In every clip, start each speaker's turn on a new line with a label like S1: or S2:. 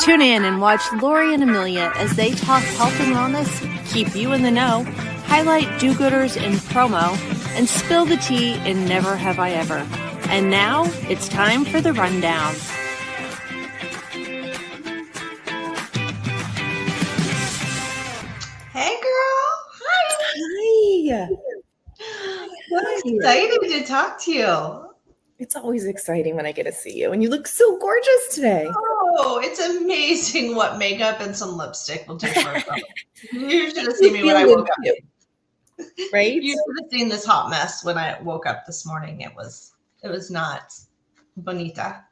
S1: Tune in and watch Lori and Amelia as they talk health and wellness, keep you in the know, highlight do-gooders in promo, and spill the tea in Never Have I Ever. And now it's time for the rundown.
S2: Hey, girl.
S3: Hi.
S2: So excited to talk to you.
S3: It's always exciting when I get to see you, and you look so gorgeous today.
S2: Oh, it's amazing what makeup and some lipstick will do for a girl. You should have seen me when I woke up.
S3: Right?
S2: You should have seen this hot mess when I woke up this morning. It was not bonita.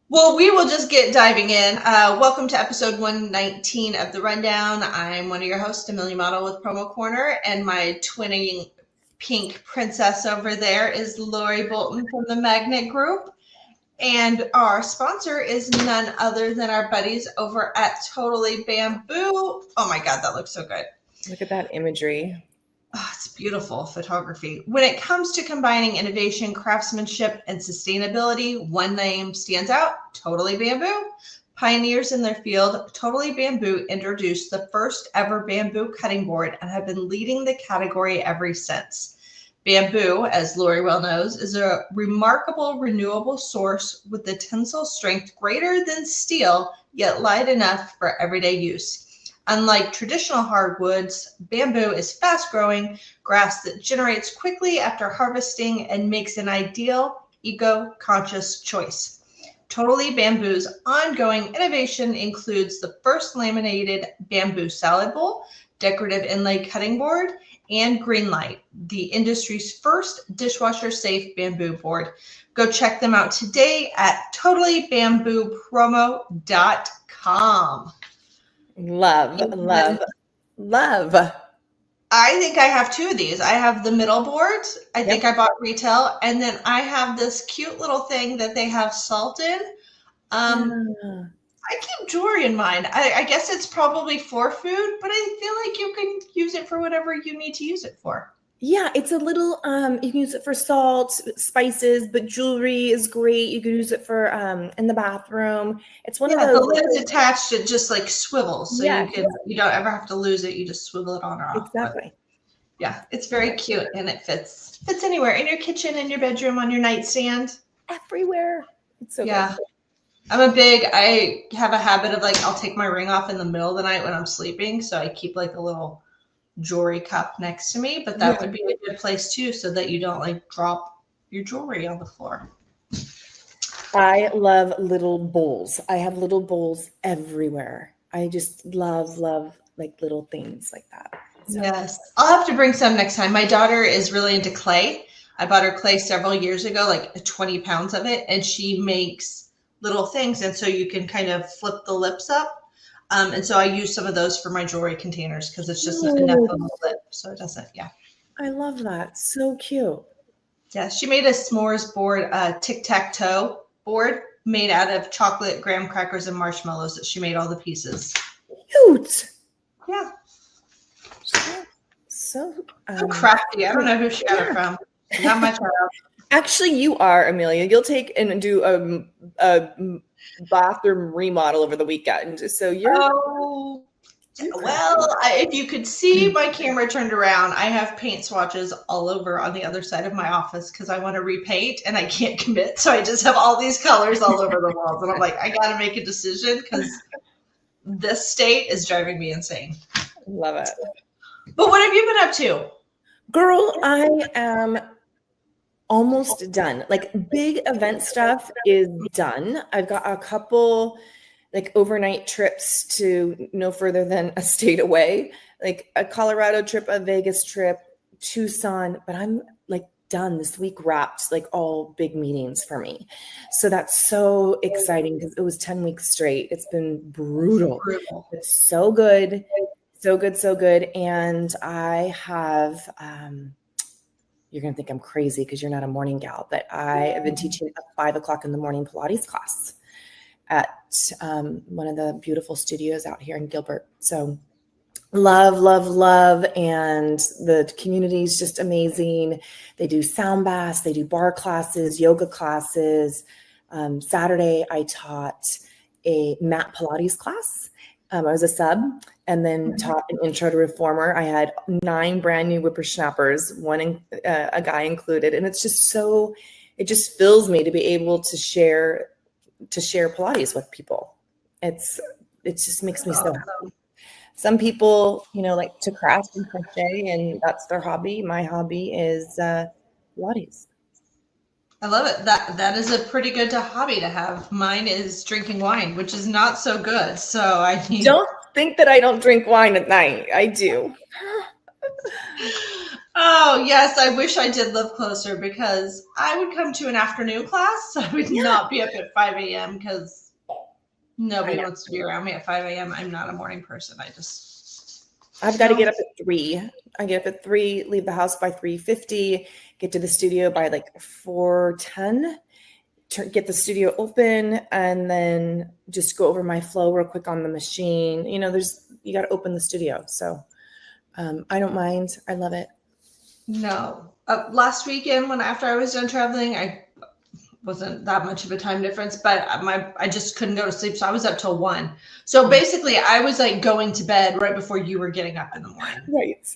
S2: Well, we will just get diving in. Welcome to episode 119 of The Rundown. I'm one of your hosts, Amelia Madl with Promo Corner, and my twinning pink princess over there is Lori Bolton from the Magnet Group. And our sponsor is none other than our buddies over at Totally Bamboo. Oh my God, that looks so good.
S3: Look at that imagery.
S2: Oh, it's beautiful photography. When it comes to combining innovation, craftsmanship, and sustainability, one name stands out, Totally Bamboo. Pioneers in their field, Totally Bamboo introduced the first ever bamboo cutting board and have been leading the category ever since. Bamboo, as Lori well knows, is a remarkable renewable source with a tensile strength greater than steel, yet light enough for everyday use. Unlike traditional hardwoods, bamboo is fast-growing grass that generates quickly after harvesting and makes an ideal eco-conscious choice. Totally Bamboo's ongoing innovation includes the first laminated bamboo salad bowl, decorative inlay cutting board, and Greenlight, the industry's first dishwasher-safe bamboo board. Go check them out today at totallybamboopromo.com.
S3: Love.
S2: I think I have two of these. I have the middle board. I think I bought retail. And then I have this cute little thing that they have salt in. I keep jewelry in mine. I guess it's probably for food, but I feel like you can use it for whatever you need to use it for.
S3: Yeah, it's a little, you can use it for salt, spices, but jewelry is great. You can use it for in the bathroom. It's one of those.
S2: The lid's attached, it just like swivels. So you don't ever have to lose it. You just swivel it on or off.
S3: Exactly.
S2: But it's very cute and it fits anywhere, in your kitchen, in your bedroom, on your nightstand.
S3: Everywhere. It's so good.
S2: I have a habit of I'll take my ring off in the middle of the night when I'm sleeping. So I keep a little jewelry cup next to me, but that would be a good place too, so that you don't drop your jewelry on the floor.
S3: I love little bowls. I have little bowls everywhere. I just love little things like that. So.
S2: Yes. I'll have to bring some next time. My daughter is really into clay. I bought her clay several years ago, 20 pounds of it, and she makes little things. And so you can kind of flip the lips up. And so I use some of those for my jewelry containers because it's just enough of a lip. So it doesn't,
S3: I love that. So cute.
S2: Yeah, she made a s'mores board, tic-tac-toe board made out of chocolate, graham crackers, and marshmallows that she made all the pieces.
S3: Cute.
S2: Yeah.
S3: So
S2: crafty. I don't know who she got it from. Not my child.
S3: Actually, you are, Amelia. You'll take and do a bathroom remodel over the weekend. So you're.
S2: Oh, well, if you could see my camera turned around, I have paint swatches all over on the other side of my office because I want to repaint and I can't commit. So I just have all these colors all over the walls. And I'm like, I got to make a decision because this state is driving me insane.
S3: Love it.
S2: But what have you been up to?
S3: Girl, I am almost done. Big event stuff is done. I've got a couple overnight trips to no further than a state away, a Colorado trip, a Vegas trip, Tucson, but I'm done. This week wrapped all big meetings for me. So that's so exciting because it was 10 weeks straight. It's been brutal. It's so good. So good. And I have, you're going to think I'm crazy because you're not a morning gal, but I have been teaching a 5:00 in the morning Pilates class at one of the beautiful studios out here in Gilbert. So love. And the community is just amazing. They do sound baths, they do bar classes, yoga classes. Saturday I taught a mat Pilates class. I was a sub, and then taught an intro to reformer. I had 9 brand new whippersnappers, a guy included. And it's just it just fills me to be able to share Pilates with people. It just makes me so happy. Some people, like to craft and crochet, and that's their hobby. My hobby is Pilates.
S2: I love it. That is a pretty good hobby to have. Mine is drinking wine, which is not so good. So
S3: don't think that I don't drink wine at night. I do.
S2: Oh, yes. I wish I did live closer, because I would come to an afternoon class. I would not be up at 5 a.m. because nobody wants to be around me at 5 a.m. I'm not a morning person. I've
S3: got to get up at 3. I get up at 3, leave the house by 3:50, get to the studio by like 4:10, get the studio open, and then just go over my flow real quick on the machine. You got to open the studio. So I don't mind. I love it.
S2: No. Last weekend, after I was done traveling, I wasn't that much of a time difference, but I just couldn't go to sleep. So I was up till 1. So basically I was like going to bed right before you were getting up in the morning.
S3: Right.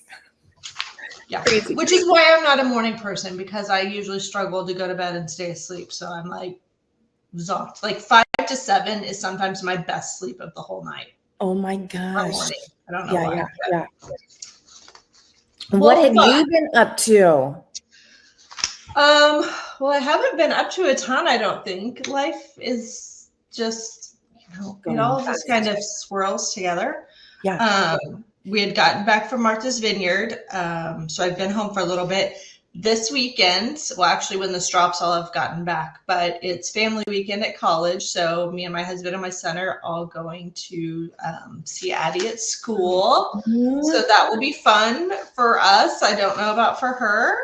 S2: Yeah. Crazy. Which is why I'm not a morning person, because I usually struggle to go to bed and stay asleep. So I'm like zonked. Like 5 to 7 is sometimes my best sleep of the whole night.
S3: Oh my gosh.
S2: I don't know why.
S3: Yeah. What have you been up to?
S2: Well, I haven't been up to a ton, I don't think. Life is just, it all just kind of swirls together.
S3: Yeah.
S2: We had gotten back from Martha's Vineyard. So I've been home for a little bit. This weekend, well, actually when this drops, I'll have gotten back, but it's family weekend at college. So me and my husband and my son are all going to see Addie at school. Mm-hmm. So that will be fun for us. I don't know about for her.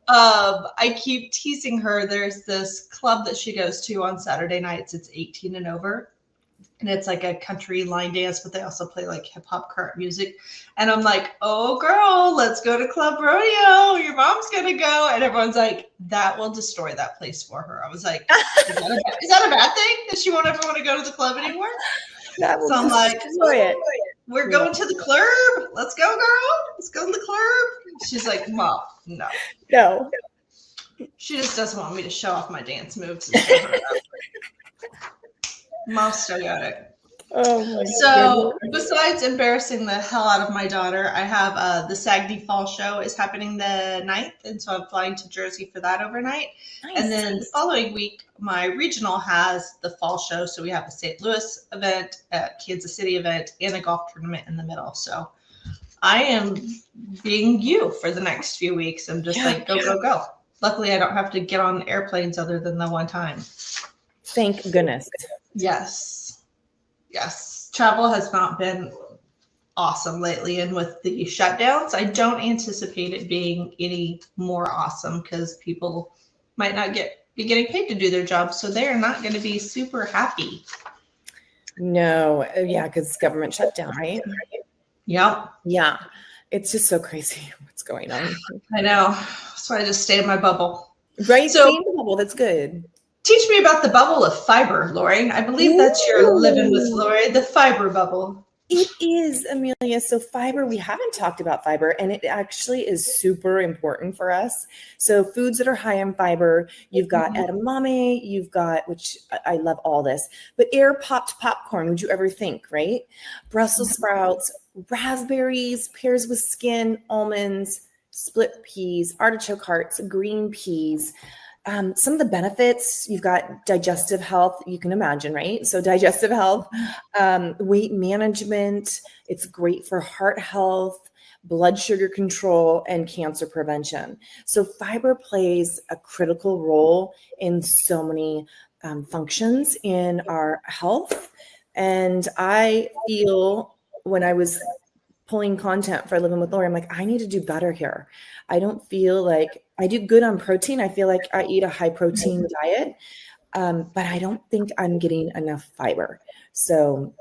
S2: I keep teasing her. There's this club that she goes to on Saturday nights. It's 18 and over. And it's like a country line dance, but they also play like hip hop current music. And I'm like, oh girl, let's go to Club Rodeo. Your mom's going to go. And everyone's like, that will destroy that place for her. I was like, is that a bad thing? That she won't ever want to go to the club anymore? So I'm like, we're going to the club. Let's go, girl. Let's go to the club. She's like, Mom, no. She just doesn't want me to show off my dance moves. Mom still got it. Oh my So goodness. Besides embarrassing the hell out of my daughter, I have the Sagdi Fall Show is happening the 9th. And so I'm flying to Jersey for that overnight. Nice. And then the following week, my regional has the Fall Show. So we have a St. Louis event, a Kansas City event, and a golf tournament in the middle. So I am being you for the next few weeks. I'm just like, go. Luckily, I don't have to get on airplanes other than the one time.
S3: Thank goodness.
S2: Yes. Travel has not been awesome lately. And with the shutdowns, I don't anticipate it being any more awesome, because people might not be getting paid to do their jobs. So they're not going to be super happy.
S3: No. Yeah. Because government shutdown, right?
S2: Yep.
S3: Yeah. It's just so crazy what's going on.
S2: I know. So I just stay in my bubble.
S3: Right. So stay in the bubble. That's good.
S2: Teach me about the bubble of fiber, Lori. I believe that's your living with Lori, the fiber bubble.
S3: It is, Amelia. So fiber, we haven't talked about fiber, and it actually is super important for us. So foods that are high in fiber, you've got edamame, you've got, which I love all this, but air popped popcorn, would you ever think, right? Brussels sprouts, raspberries, pears with skin, almonds, split peas, artichoke hearts, green peas. Some of the benefits, you've got digestive health, you can imagine, right? So digestive health, weight management, it's great for heart health, blood sugar control, and cancer prevention. So fiber plays a critical role in so many functions in our health. And I feel when I was pulling content for Living with Lori, I'm like, I need to do better here. I don't feel like I do good on protein. I feel like I eat a high protein diet, but I don't think I'm getting enough fiber. So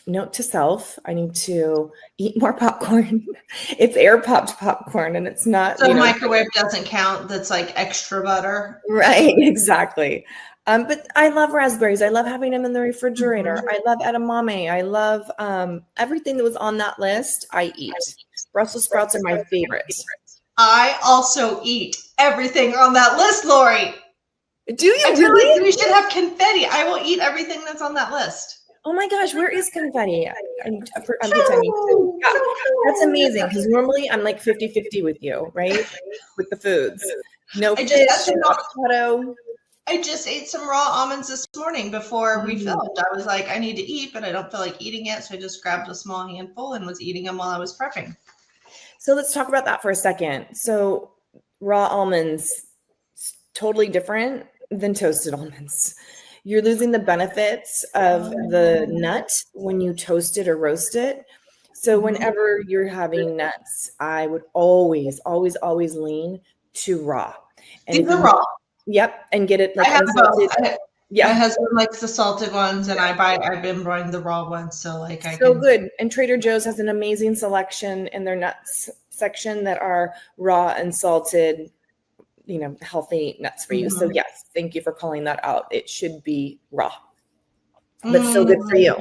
S3: note to self, I need to eat more popcorn. It's air popped popcorn, and it's not.
S2: So microwave doesn't count. That's like extra butter.
S3: Right. Exactly. But I love raspberries. I love having them in the refrigerator. I love edamame. I love everything that was on that list. I eat. Brussels sprouts are my favorite.
S2: I also eat everything on that list, Lori.
S3: Do you
S2: I feel
S3: really?
S2: like we should have confetti. I will eat everything that's on that list.
S3: Oh my gosh, where is confetti? I'm pretending to. Yeah, that's amazing because normally I'm like 50-50 with you, right? With the foods. No fish, avocado.
S2: I just ate some raw almonds this morning before we filmed. I was like, I need to eat, but I don't feel like eating it. So I just grabbed a small handful and was eating them while I was prepping.
S3: So let's talk about that for a second. So raw almonds, totally different than toasted almonds. You're losing the benefits of the nut when you toast it or roast it. So whenever you're having nuts, I would always lean to raw.
S2: And the raw.
S3: Yep, and get it like
S2: I have
S3: unsalted.
S2: Yeah, my husband likes the salted ones, and I've been buying the raw ones, so like
S3: good. And Trader Joe's has an amazing selection in their nuts section that are raw and salted, healthy nuts for you. So yes, thank you for calling that out. It should be raw, but still good for you.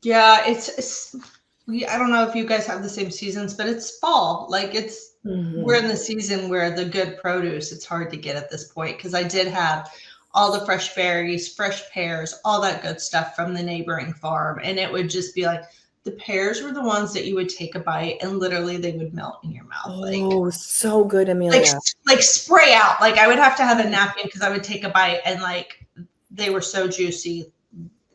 S2: Yeah, I don't know if you guys have the same seasons, but it's fall. Like we're in the season where the good produce, it's hard to get at this point because I did have all the fresh berries, fresh pears, all that good stuff from the neighboring farm. And it would just be like, the pears were the ones that you would take a bite and literally they would melt in your mouth.
S3: Oh, so good, Amelia.
S2: Like spray out. Like I would have to have a napkin because I would take a bite and like they were so juicy.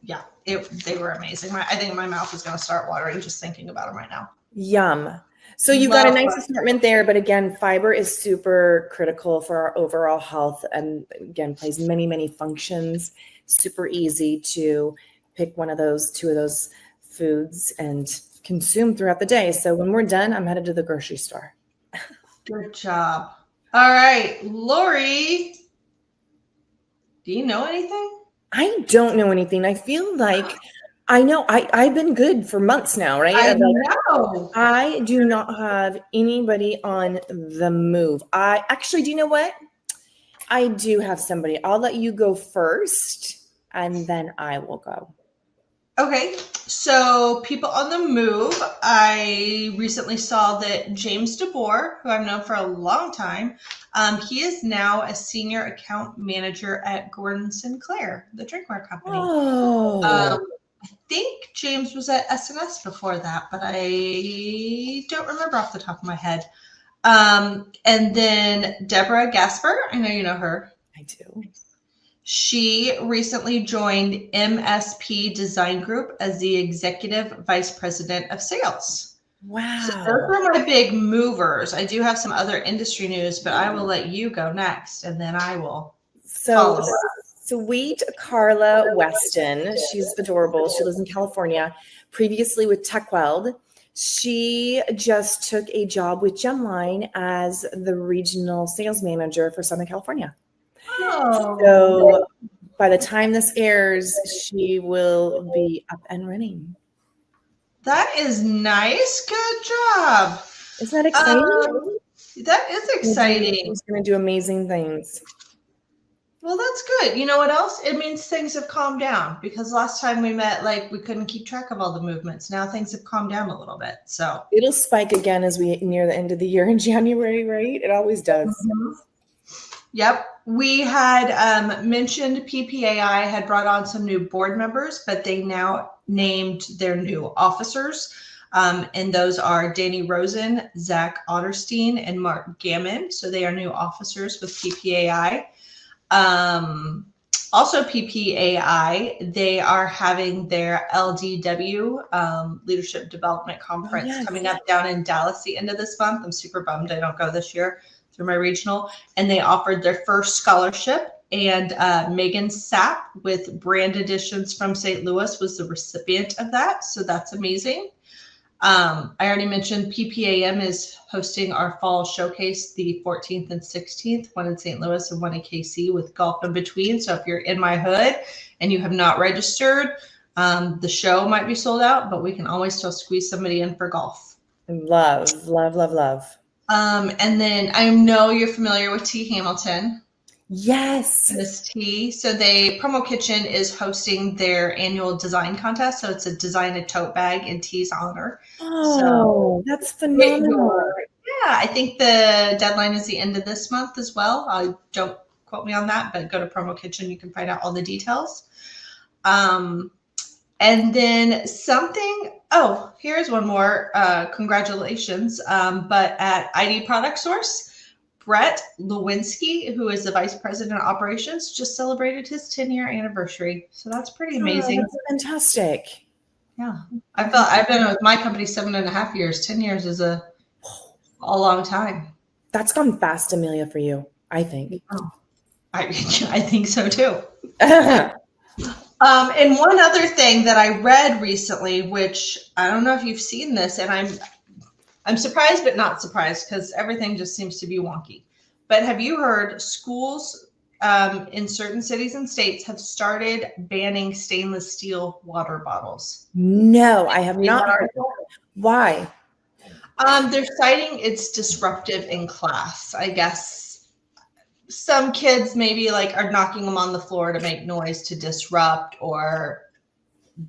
S2: Yeah, they were amazing. I think my mouth is going to start watering just thinking about them right now.
S3: Yum. So you've got a nice assortment there, but again, fiber is super critical for our overall health and again, plays many, many functions. Super easy to pick one of those, two of those foods and consume throughout the day. So when we're done, I'm headed to the grocery store.
S2: Good job. All right, Lori, do you know anything?
S3: I don't know anything. I feel like I know I've been good for months now, right?
S2: I know.
S3: I do not have anybody on the move. Do you know what? I do have somebody. I'll let you go first and then I will go.
S2: Okay, so people on the move, I recently saw that James DeBoer, who I've known for a long time, he is now a senior account manager at Gordon Sinclair, the drinkware company. I think James was at SNS before that, but I don't remember off the top of my head. And then Deborah Gasper, I know you know her.
S3: I do.
S2: She recently joined MSP Design Group as the Executive Vice President of Sales.
S3: Wow.
S2: So those are my big movers. I do have some other industry news, but I will let you go next, and then I will follow up.
S3: Sweet Carla Weston. She's adorable. She lives in California. Previously with TechWeld. She just took a job with Gemline as the regional sales manager for Southern California.
S2: Oh.
S3: So by the time this airs, she will be up and running.
S2: That is nice. Good job.
S3: Isn't that exciting?
S2: That is exciting.
S3: She's going to do amazing things.
S2: Well, that's good. You know what else? It means things have calmed down because last time we met, like we couldn't keep track of all the movements. Now things have calmed down a little bit. So
S3: it'll spike again as we near the end of the year in January, right? It always does.
S2: Mm-hmm. Yep. We had mentioned PPAI had brought on some new board members, but they now named their new officers. And those are Danny Rosen, Zach Otterstein, and Mark Gammon. So they are new officers with PPAI. Also PPAI, they are having their LDW Leadership Development Conference coming up down in Dallas the end of this month. I'm super bummed I don't go this year through my regional. And they offered their first scholarship. And Megan Sapp with Brand Editions from St. Louis was the recipient of that. So that's amazing. I already mentioned PPAM is hosting our fall showcase the 14th and 16th, one in St. Louis and one in KC with golf in between. So if you're in my hood and you have not registered, the show might be sold out, but we can always still squeeze somebody in for golf.
S3: Love.
S2: And then I know you're familiar with T. Hamilton.
S3: Yes.
S2: Miss T. So Promo Kitchen is hosting their annual design contest. So it's a design a tote bag in T's honor.
S3: Oh, that's phenomenal.
S2: Yeah, I think the deadline is the end of this month as well. Don't quote me on that, but go to Promo Kitchen. You can find out all the details. And then here's one more. Congratulations. But at ID Product Source, Brett Lewinsky, who is the Vice President of Operations, just celebrated his 10-year anniversary. So that's pretty amazing.
S3: That's fantastic.
S2: Yeah. I've been with my company 7.5 years. 10 years is a long time.
S3: That's gone fast, Amelia, for you, I think.
S2: Oh, I think so too. And one other thing that I read recently, which I don't know if you've seen this, and I'm surprised but not surprised because everything just seems to be wonky. But have you heard schools in certain cities and states have started banning stainless steel water bottles?
S3: No, I have not heard. Why?
S2: They're citing it's disruptive in class. I guess some kids maybe are knocking them on the floor to make noise to disrupt, or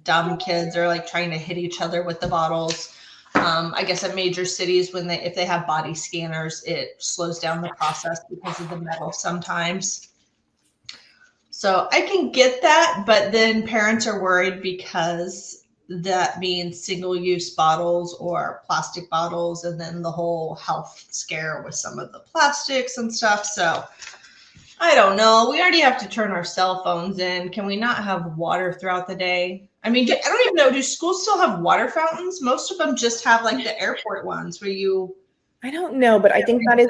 S2: dumb kids are trying to hit each other with the bottles. I guess at major cities, if they have body scanners, it slows down the process because of the metal sometimes. So I can get that, but then parents are worried because that means single-use bottles or plastic bottles, and then the whole health scare with some of the plastics and stuff. So I don't know. We already have to turn our cell phones in. Can we not have water throughout the day? I mean, I don't even know. Do schools still have water fountains? Most of them just have the airport ones where you.
S3: I don't know, but I think that is.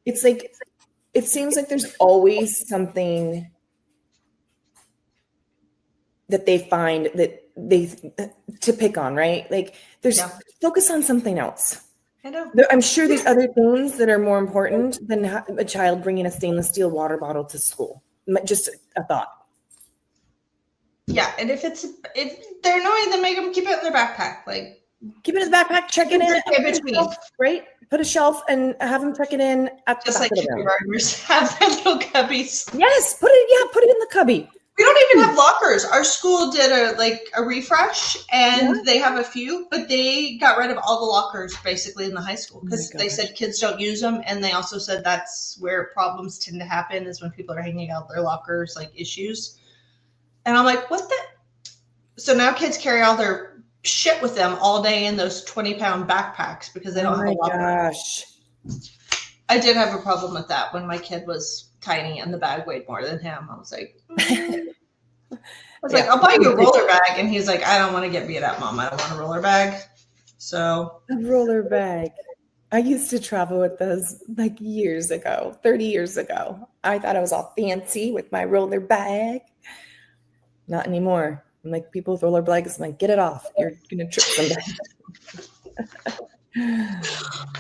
S3: It's it seems like there's always something that they find that to pick on, right? There's focus on something else.
S2: I know.
S3: I'm sure there's other things that are more important than a child bringing a stainless steel water bottle to school. Just a thought.
S2: Yeah, and if they're annoying, then make them keep it in their backpack.
S3: Keep it in the backpack, check it in
S2: between.
S3: Right? Put a shelf and have them check it in at
S2: just
S3: the back of the
S2: kindergartners have their little cubbies.
S3: Yes, put it in the cubby.
S2: We don't even have lockers. Our school did a refresh, and they have a few, but they got rid of all the lockers basically in the high school because they said kids don't use them, and they also said that's where problems tend to happen is when people are hanging out their lockers, issues. And I'm like, what the? So now kids carry all their shit with them all day in those 20-pound backpacks because they don't have a locker. Oh my gosh. I did have a problem with that when my kid was tiny and the bag weighed more than him. I was like, I'll buy you a roller bag. And he's like, I don't want to get beat up, Mom. I don't want a roller bag. So
S3: a roller bag. I used to travel with those years ago, 30 years ago. I thought I was all fancy with my roller bag. Not anymore. I'm like, people with roller bags, I'm like, get it off. You're going to trip somebody.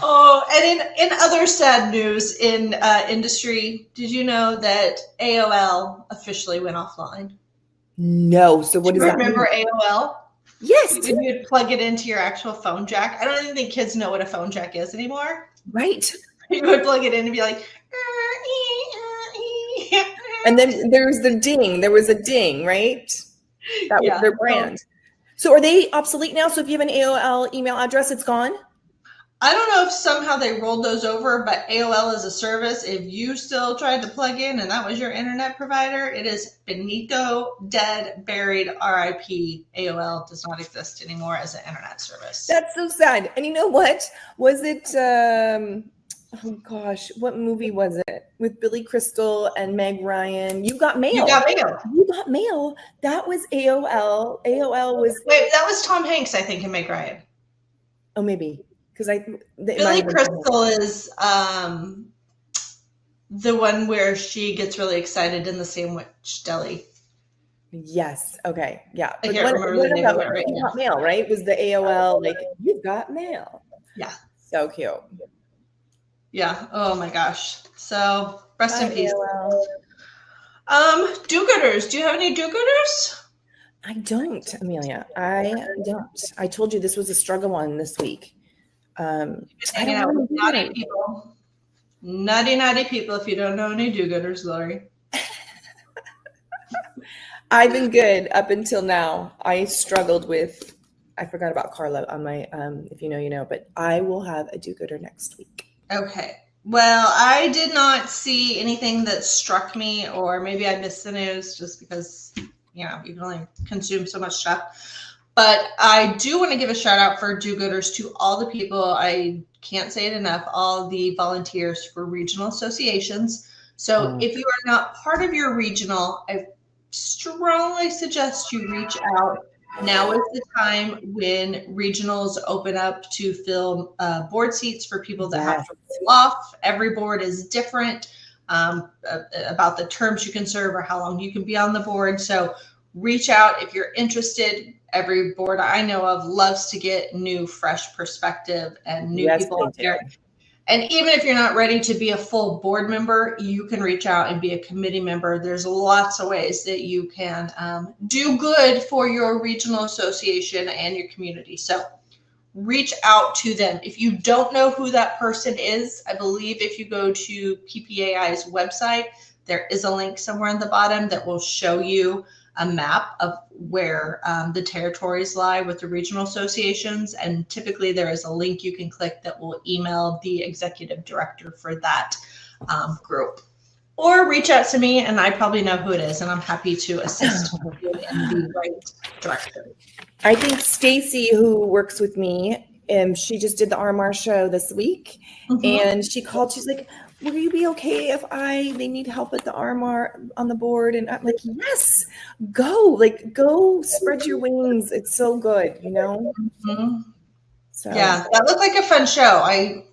S2: Oh, and in other sad news in industry, did you know that AOL officially went offline?
S3: No. So what does that mean?
S2: Remember AOL?
S3: Yes.
S2: You'd plug it into your actual phone jack. I don't even think kids know what a phone jack is anymore.
S3: Right.
S2: You would plug it in and be like,
S3: and then there's the ding. There was a ding, right? That was their brand. So are they obsolete now? So if you have an AOL email address, it's gone?
S2: I don't know if somehow they rolled those over, but AOL is a service. If you still tried to plug in and that was your internet provider, it is finito, dead, buried, RIP. AOL does not exist anymore as an internet service.
S3: That's so sad. And you know what? Was it, oh gosh, what movie was it? With Billy Crystal and Meg Ryan. You Got Mail.
S2: You Got Mail.
S3: You Got Mail. That was AOL. AOL was.
S2: Wait, that was Tom Hanks, I think, and Meg Ryan.
S3: Oh, maybe. Because
S2: Billy Crystal is the one where she gets really excited in the sandwich deli.
S3: Yes. Okay. Yeah.
S2: I can't remember the name of it right now.
S3: You Got Mail, right? Was the AOL You've Got Mail?
S2: Yeah.
S3: So cute.
S2: Yeah. Oh my gosh. So rest in peace.
S3: AOL.
S2: Do-gooders. Do you have any do-gooders?
S3: I don't, Amelia. I don't. I told you this was a struggle one this week. I don't know.
S2: Naughty people. Naughty people. If you don't know any do-gooders, Lori.
S3: I've been good up until now. I struggled with, I forgot about Carla on my, if you know, you know, but I will have a do-gooder next week.
S2: Okay. Well, I did not see anything that struck me, or maybe I missed the news just because, you know, you can only consume so much stuff. But I do want to give a shout out for do-gooders to all the people, I can't say it enough, all the volunteers for regional associations. So if you are not part of your regional, I strongly suggest you reach out. Now is the time when regionals open up to fill board seats for people that have to roll off. Every board is different about the terms you can serve or how long you can be on the board. So reach out if you're interested. Every board I know of loves to get new, fresh perspective and new people out there. And even if you're not ready to be a full board member, you can reach out and be a committee member. There's lots of ways that you can do good for your regional association and your community. So reach out to them. If you don't know who that person is, I believe if you go to PPAI's website, there is a link somewhere on the bottom that will show you a map of where the territories lie with the regional associations. And typically there is a link you can click that will email the executive director for that group. Or reach out to me and I probably know who it is and I'm happy to assist you in the right direction.
S3: I think Stacy, who works with me, she just did the RMR show this week, and she called. She's like, "Will you be okay if they need help with the RMR on the board?" And I'm like, "Yes, go! Like, go spread your wings. It's so good, you know." So
S2: yeah, that looked like a fun show. I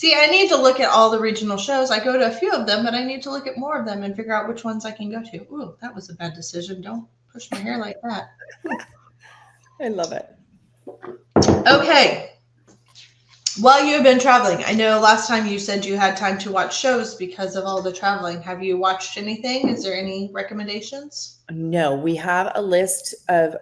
S2: need to look at all the regional shows. I go to a few of them, but I need to look at more of them and figure out which ones I can go to. Ooh, that was a bad decision. Don't push my hair like that.
S3: I love it.
S2: Okay. While you have been traveling, I know last time you said you had time to watch shows because of all the traveling. Have you watched anything? Is there any recommendations?
S3: No, we have a list of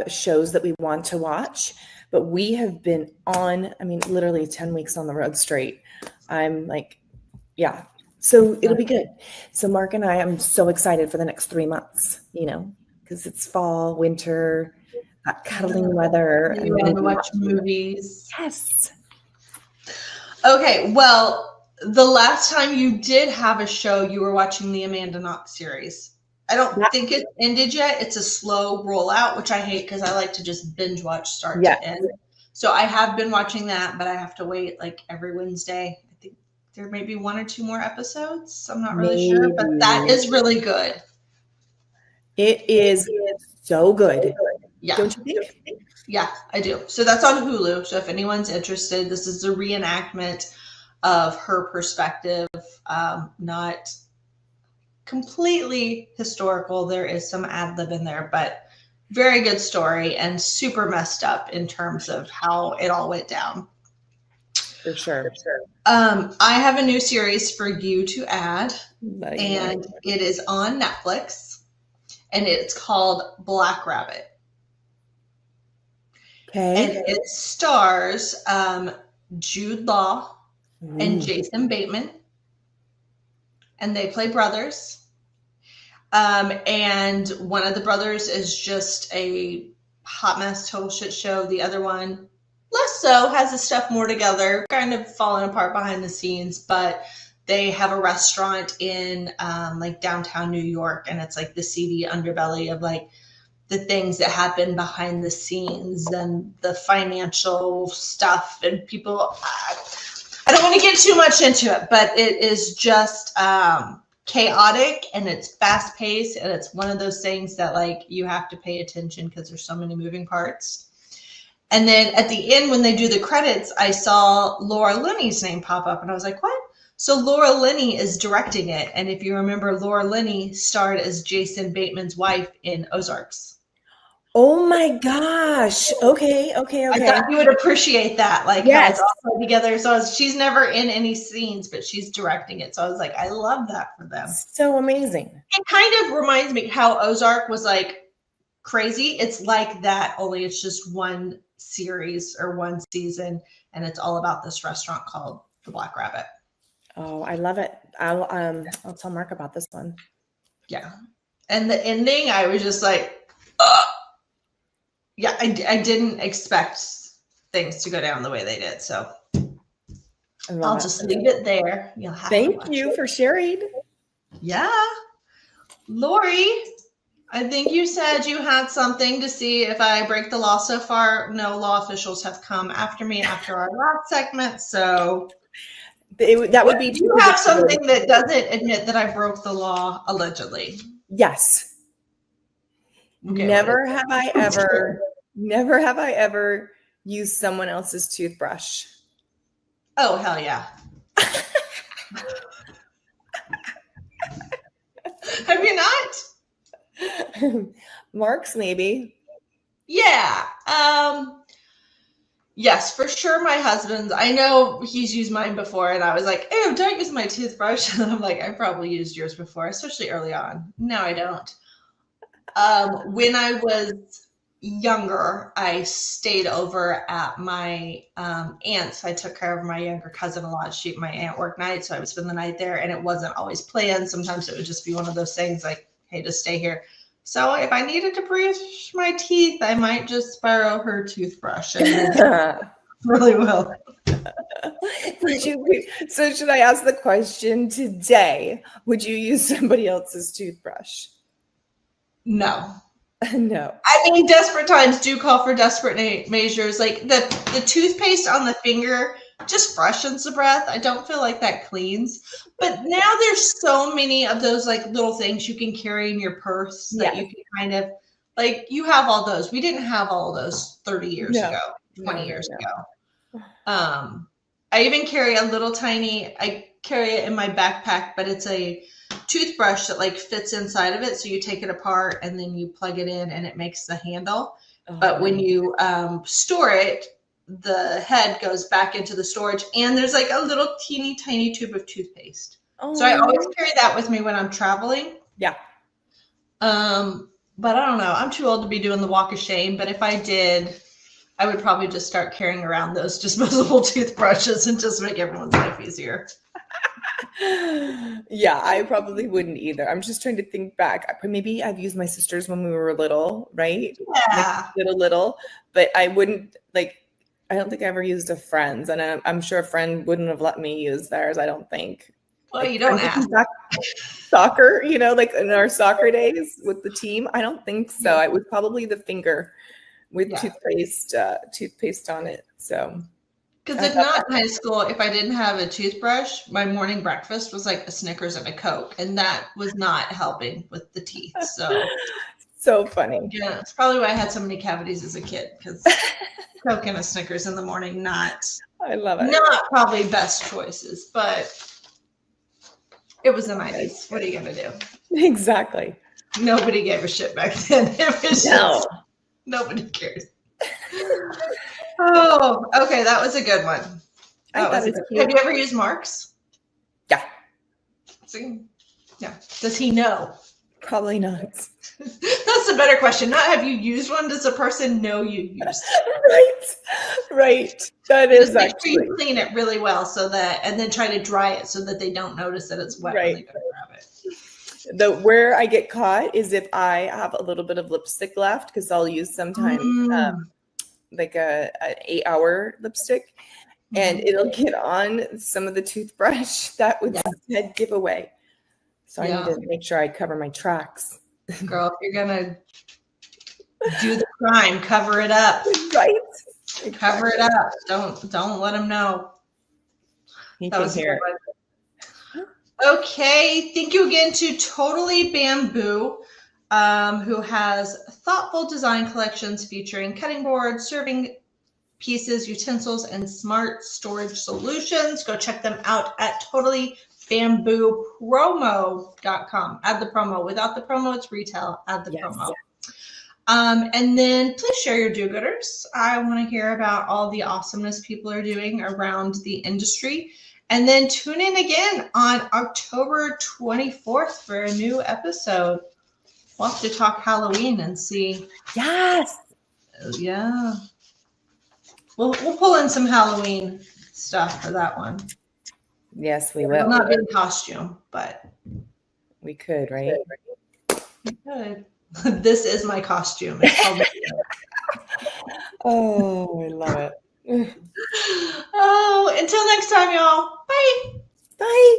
S3: shows that we want to watch, but we have been on, literally 10 weeks on the road straight. I'm like, yeah. So it'll be good. So Mark and I, I'm so excited for the next 3 months, because it's fall, winter, cuddling weather.
S2: You want to watch movies.
S3: Yes.
S2: Okay. Well, the last time you did have a show, you were watching the Amanda Knox series. I don't think it ended yet. It's a slow rollout, which I hate because I like to just binge watch start to end. So I have been watching that, but I have to wait like every Wednesday. I think there may be 1 or 2 more episodes. I'm not really sure, but that is really good.
S3: It is so good.
S2: Yeah.
S3: Don't you think?
S2: Yeah, I do. So that's on Hulu. So if anyone's interested, this is a reenactment of her perspective, not completely historical. There is some ad lib in there, but very good story and super messed up in terms of how it all went down.
S3: For sure.
S2: I have a new series for you to add, and it is on Netflix, and it's called Black Rabbit.
S3: Okay.
S2: And it stars Jude Law and Jason Bateman, and they play brothers. And one of the brothers is just a hot mess, total shit show. The other one, less so, has his stuff more together, kind of falling apart behind the scenes, but they have a restaurant in like downtown New York, and it's like the seedy underbelly of like the things that happen behind the scenes and the financial stuff and people. I don't want to get too much into it, but it is just chaotic and it's fast paced. And it's one of those things that like you have to pay attention because there's so many moving parts. And then at the end, when they do the credits, I saw Laura Linney's name pop up and I was like, what? So Laura Linney is directing it. And if you remember, Laura Linney starred as Jason Bateman's wife in Ozarks.
S3: Oh my gosh. Okay.
S2: I thought you would appreciate that, like how it's all put together. So she's never in any scenes, but she's directing it. So I was like, I love that for them.
S3: So amazing.
S2: It kind of reminds me how Ozark was like crazy. It's like that, only it's just one series or one season, and it's all about this restaurant called the Black Rabbit.
S3: Oh, I love it. I'll tell Mark about this one.
S2: Yeah. And the ending, I was just like, yeah, I didn't expect things to go down the way they did. So I'll just leave it there. You'll have to watch
S3: Thank you
S2: it.
S3: for sharing.
S2: Yeah. Lori, I think you said you had something to see if I break the law. So far, no law officials have come after me after our last segment. So
S3: That would be.
S2: You have something that doesn't admit that I broke the law, allegedly.
S3: Yes.
S2: Okay,
S3: never have I ever used someone else's toothbrush.
S2: Oh, hell yeah. Have you not?
S3: Mark's maybe.
S2: Yeah. Yes, for sure. My husband's. I know he's used mine before, and I was like, "Ew, don't use my toothbrush." And I'm like, "I probably used yours before, especially early on." No, I don't. When I was younger, I stayed over at my aunt's. I took care of my younger cousin a lot. My aunt worked nights, so I would spend the night there, and it wasn't always planned. Sometimes it would just be one of those things like, "Hey, just stay here." So if I needed to brush my teeth, I might just borrow her toothbrush. And really will.
S3: So should I ask the question today? Would you use somebody else's toothbrush?
S2: No.
S3: No.
S2: I mean, desperate times do call for desperate measures. Like the toothpaste on the finger just freshens the breath. I don't feel like that cleans. But now there's so many of those like little things you can carry in your purse that you can kind of like, you have all those. We didn't have all those 30 years ago, 20 years ago. I even carry a little tiny, I carry it in my backpack, but it's a toothbrush that like fits inside of it. So you take it apart and then you plug it in and it makes the handle. But when you store it, the head goes back into the storage and there's like a little teeny tiny tube of toothpaste. So I always carry that with me when I'm traveling.
S3: Yeah.
S2: But I don't know. I'm too old to be doing the walk of shame. But if I did, I would probably just start carrying around those disposable toothbrushes and just make everyone's life easier.
S3: Yeah, I probably wouldn't either. I'm just trying to think back. Maybe I've used my sister's when we were little, right?
S2: Yeah.
S3: Like little, but I wouldn't I don't think I ever used a friend's, and I'm sure a friend wouldn't have let me use theirs. I don't think.
S2: Well, you don't ask.
S3: Soccer, like in our soccer days with the team. I don't think so. It was probably the finger with toothpaste on it. So.
S2: Because if not in high school, if I didn't have a toothbrush, my morning breakfast was like a Snickers and a Coke, and that was not helping with the teeth.
S3: So funny.
S2: Yeah, it's probably why I had so many cavities as a kid, because Coke and a Snickers in the morning,
S3: I love it.
S2: Not probably best choices, but it was the 90s. What are you gonna do?
S3: Exactly.
S2: Nobody gave a shit back then. It was just, nobody cares. Oh, okay. That was a good one. Have you ever used Mark's?
S3: Yeah.
S2: See? Yeah. Does he know?
S3: Probably not.
S2: That's a better question. Not have you used one? Does the person know you used it?
S3: Right. That is
S2: make
S3: actually.
S2: sure you clean it really well and then try to dry it so that they don't notice that it's wet when they go to grab it.
S3: Where I get caught is if I have a little bit of lipstick left, because I'll use sometimes like an 8-hour lipstick, and it'll get on some of the toothbrush that would said giveaway. So I need to make sure I cover my tracks.
S2: Girl, if you're gonna do the crime, cover it up.
S3: Right.
S2: Exactly. Cover it up. Don't let them know.
S3: That was here.
S2: Okay. Thank you again to Totally Bamboo, who has thoughtful design collections featuring cutting boards, serving pieces, utensils, and smart storage solutions. Go check them out at totallybamboopromo.com. Add the promo. Without the promo, it's retail. Add the promo. And then please share your do-gooders. I want to hear about all the awesomeness people are doing around the industry. And then tune in again on October 24th for a new episode. We'll have to talk Halloween and see.
S3: Yes.
S2: Yeah. We'll pull in some Halloween stuff for that one.
S3: Yes, we will.
S2: We'll not be in costume, but
S3: we could, right?
S2: Good. This is my costume. It's called
S3: Oh, I love it.
S2: Oh, until next time, y'all. Bye.
S3: Bye.